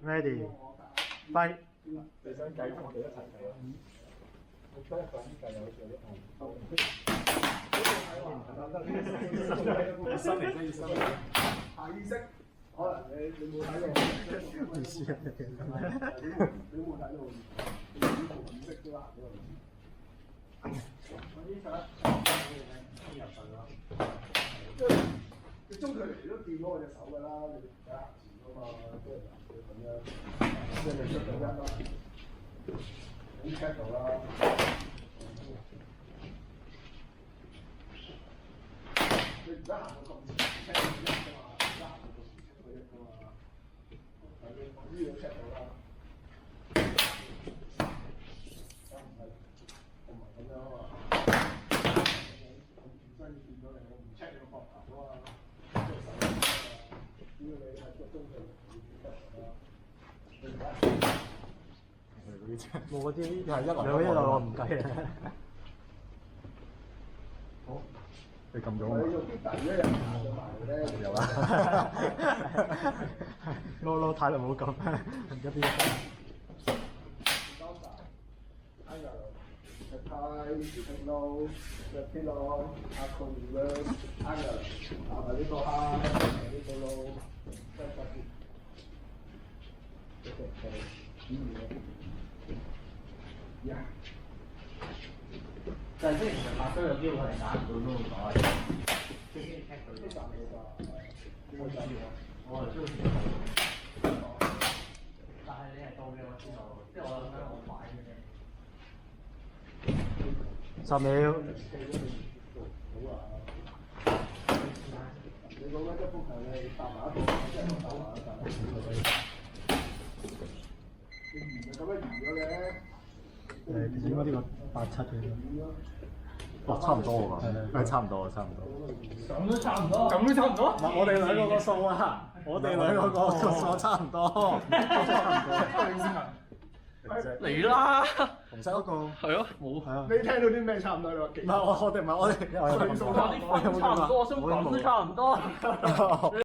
Ready，fight。你想計我哋一齊計啊？我得一個人計有做一項。新嚟啫，要新嚟。下意識，可能你冇睇到。唔知啊。你冇睇到，你冇意識都行咗去。我呢手入神啦。你中距離都掂到我隻手㗎啦，你唔使行前㗎嘛，即係咁樣，即係你出到一啦，咁 check 到啦。你而家行到咁前 check 到一㗎嘛，而家行到咁前 check 到一㗎嘛，係你呢度 check 到啦。我唔係咁樣啊嘛。真見到你，我唔 check 你個膊頭啊嘛，即係手啊嘛，只要你係個中距離，你點得㗎啦？你而家冇嗰啲係一來兩個一來我唔計啊。好，你撳咗我哋用啲第一人行到埋嚟咧，有啦。攞太耐冇撳，一邊。The tie, you take low, the pillow, upper reverse, angle. 呢個 high， 呢個 low， 再下去。OK， 呀！但係即係其實發生有機會係打唔到都冇所謂，最緊要踢佢。都賺到㗎，呢個賺到。我係中意，但係你係到嘅我知道，即係我諗緊我買嘅啫。10秒。好啊！你講緊一幅球，你搭埋一個，即係搭埋一個。你移就咁樣移咗嘅。其實應該呢個87嘅。哇，差唔多喎，係差唔多，差唔多。咁都差唔多。咁都差唔多。唔係我哋兩個個數啊，我哋兩個個數差唔多，差唔多。嚟啦！紅色嗰個係咯，冇係啊。你聽到啲咩差唔多？你話幾？唔係我哋唔係我哋，差唔多，我想講都差唔多。